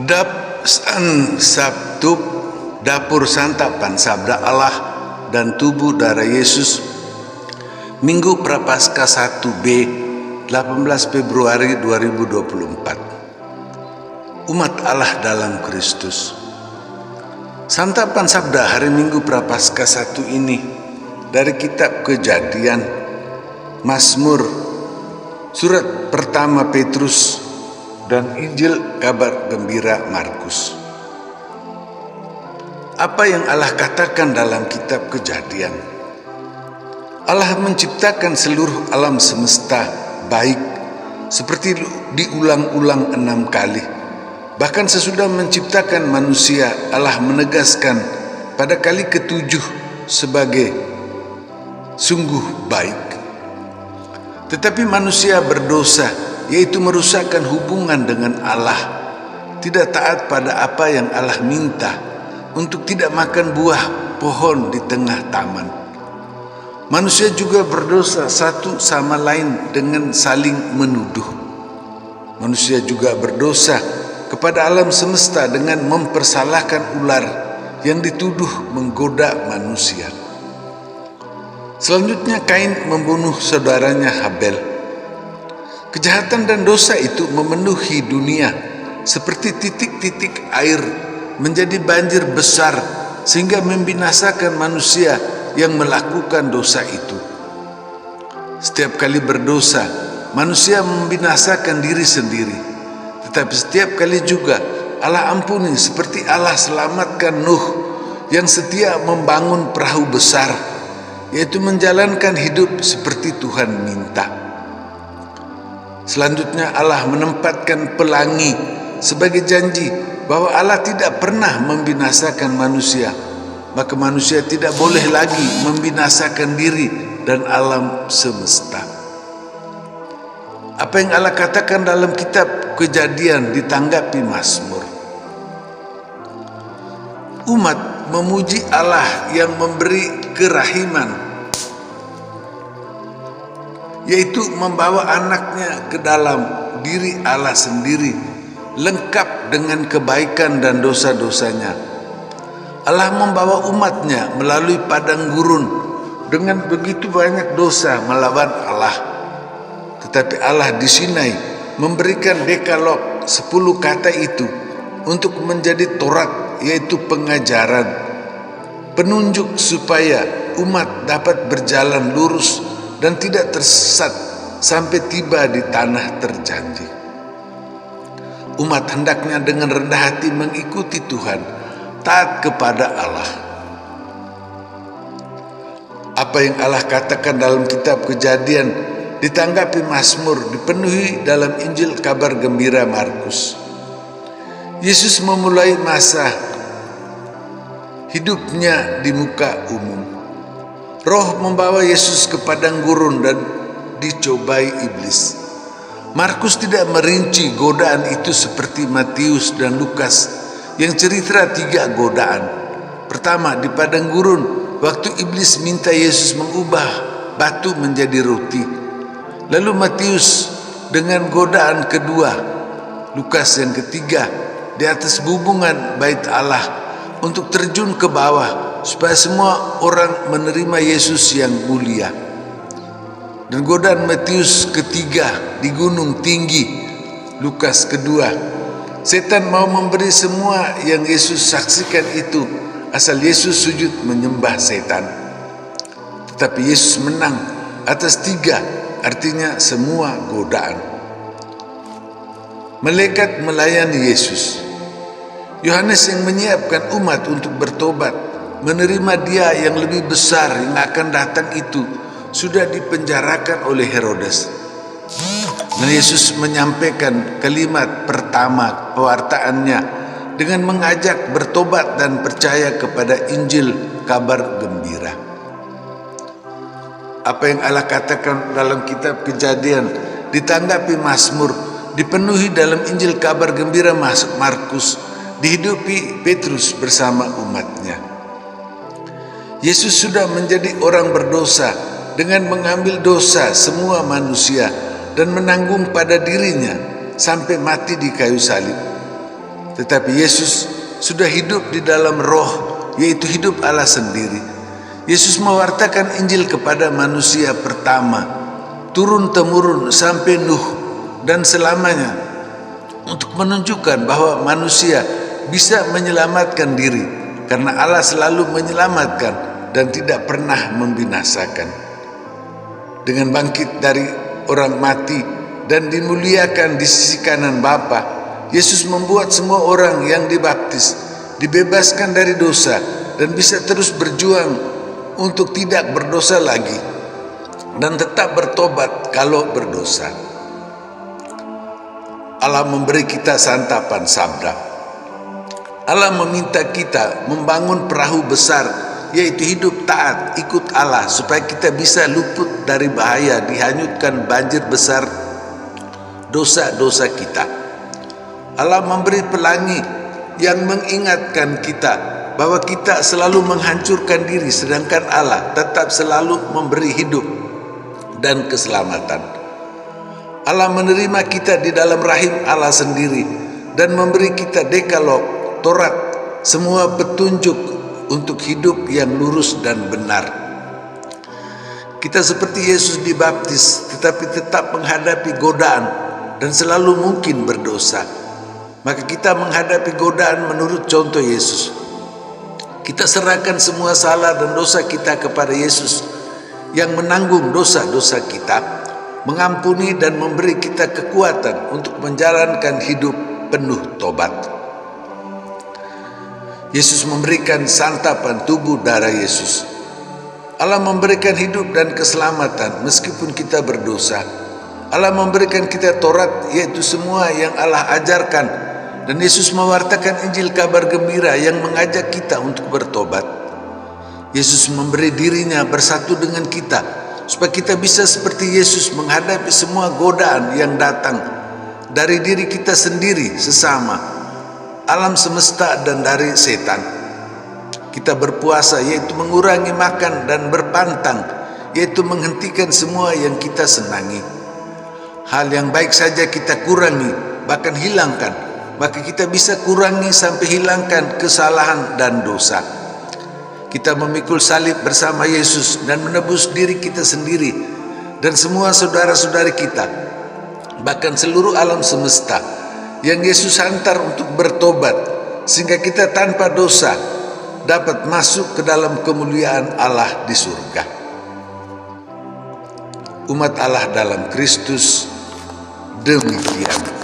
Kedapsan Sabtu, dapur santapan sabda Allah dan tubuh darah Yesus, Minggu Prapaskah 1B, 18 Februari 2024. Umat Allah dalam Kristus. Santapan sabda hari Minggu Prapaskah 1 ini dari kitab Kejadian, Mazmur, surat pertama Petrus, dan Injil kabar gembira Markus. Apa yang Allah katakan dalam kitab Kejadian? Allah menciptakan seluruh alam semesta baik, seperti diulang-ulang 6 kali. Bahkan sesudah menciptakan manusia, Allah menegaskan pada kali ke-7 sebagai sungguh baik. Tetapi manusia berdosa, yaitu merusakkan hubungan dengan Allah, tidak taat pada apa yang Allah minta, untuk tidak makan buah pohon di tengah taman. Manusia juga berdosa satu sama lain dengan saling menuduh. Manusia juga berdosa kepada alam semesta dengan mempersalahkan ular yang dituduh menggoda manusia. Selanjutnya Kain membunuh saudaranya Habel. Kejahatan dan dosa itu memenuhi dunia seperti titik-titik air menjadi banjir besar sehingga membinasakan manusia yang melakukan dosa itu. Setiap kali berdosa, manusia membinasakan diri sendiri. Tetapi setiap kali juga Allah ampuni, seperti Allah selamatkan Nuh yang setia membangun perahu besar, yaitu menjalankan hidup seperti Tuhan minta. Selanjutnya Allah menempatkan pelangi sebagai janji bahwa Allah tidak pernah membinasakan manusia, maka manusia tidak boleh lagi membinasakan diri dan alam semesta. Apa yang Allah katakan dalam kitab Kejadian ditanggapi Mazmur. Umat memuji Allah yang memberi kerahiman, yaitu membawa anaknya ke dalam diri Allah sendiri, lengkap dengan kebaikan dan dosa-dosanya. Allah membawa umatnya melalui padang gurun dengan begitu banyak dosa melawan Allah. Tetapi Allah di Sinai memberikan dekalog 10 kata itu untuk menjadi Taurat, yaitu pengajaran, penunjuk supaya umat dapat berjalan lurus dan tidak tersesat sampai tiba di tanah terjanji. Umat hendaknya dengan rendah hati mengikuti Tuhan, taat kepada Allah. Apa yang Allah katakan dalam kitab Kejadian ditanggapi Mazmur dipenuhi dalam Injil kabar gembira Markus. Yesus memulai masa hidupnya di muka umum. Roh membawa Yesus ke padang gurun dan dicobai iblis. Markus tidak merinci godaan itu seperti Matius dan Lukas yang cerita 3 godaan. Pertama, di padang gurun, waktu iblis minta Yesus mengubah batu menjadi roti. Lalu Matius dengan godaan kedua, Lukas yang ketiga, di atas bubungan bait Allah untuk terjun ke bawah supaya semua orang menerima Yesus yang mulia. Dan godaan Matius ketiga di gunung tinggi, Lukas kedua, setan mau memberi semua yang Yesus saksikan itu asal Yesus sujud menyembah setan. Tetapi Yesus menang atas 3, artinya semua godaan. Malaikat melayani Yesus. Yohanes yang menyiapkan umat untuk bertobat, menerima Dia yang lebih besar yang akan datang itu, sudah dipenjarakan oleh Herodes. Dan Yesus menyampaikan kalimat pertama pewartaannya dengan mengajak bertobat dan percaya kepada Injil kabar gembira. Apa yang Allah katakan dalam kitab Kejadian ditanggapi Mazmur, dipenuhi dalam Injil kabar gembira Markus, dihidupi Petrus bersama umatnya. Yesus sudah menjadi orang berdosa dengan mengambil dosa semua manusia dan menanggung pada dirinya sampai mati di kayu salib. Tetapi Yesus sudah hidup di dalam roh, yaitu hidup Allah sendiri. Yesus mewartakan Injil kepada manusia pertama, turun-temurun sampai Nuh dan selamanya, untuk menunjukkan bahwa manusia bisa menyelamatkan diri karena Allah selalu menyelamatkan dan tidak pernah membinasakan. Dengan bangkit dari orang mati dan dimuliakan di sisi kanan Bapa, Yesus membuat semua orang yang dibaptis dibebaskan dari dosa dan bisa terus berjuang untuk tidak berdosa lagi dan tetap bertobat kalau berdosa. Allah memberi kita santapan sabda. Allah meminta kita membangun perahu besar, yaitu hidup taat ikut Allah, supaya kita bisa luput dari bahaya dihanyutkan banjir besar dosa-dosa kita. Allah memberi pelangi yang mengingatkan kita bahwa kita selalu menghancurkan diri, sedangkan Allah tetap selalu memberi hidup dan keselamatan. Allah menerima kita di dalam rahim Allah sendiri dan memberi kita dekalog, Taurat, semua petunjuk untuk hidup yang lurus dan benar. Kita seperti Yesus dibaptis, tetapi tetap menghadapi godaan dan selalu mungkin berdosa. Maka kita menghadapi godaan menurut contoh Yesus. Kita serahkan semua salah dan dosa kita kepada Yesus yang menanggung dosa-dosa kita, mengampuni dan memberi kita kekuatan untuk menjalankan hidup penuh tobat. Yesus memberikan santapan tubuh darah Yesus. Allah memberikan hidup dan keselamatan meskipun kita berdosa. Allah memberikan kita Taurat, yaitu semua yang Allah ajarkan, dan Yesus mewartakan Injil kabar gembira yang mengajak kita untuk bertobat. Yesus memberi dirinya bersatu dengan kita supaya kita bisa seperti Yesus menghadapi semua godaan yang datang dari diri kita sendiri, sesama, alam semesta, dan dari setan. Kita berpuasa, yaitu mengurangi makan, dan berpantang, yaitu menghentikan semua yang kita senangi. Hal yang baik saja kita kurangi, bahkan hilangkan. Maka kita bisa kurangi sampai hilangkan kesalahan dan dosa. Kita memikul salib bersama Yesus dan menebus diri kita sendiri dan semua saudara-saudari kita, bahkan seluruh alam semesta yang Yesus hantar untuk bertobat, sehingga kita tanpa dosa dapat masuk ke dalam kemuliaan Allah di surga. Umat Allah dalam Kristus demikian.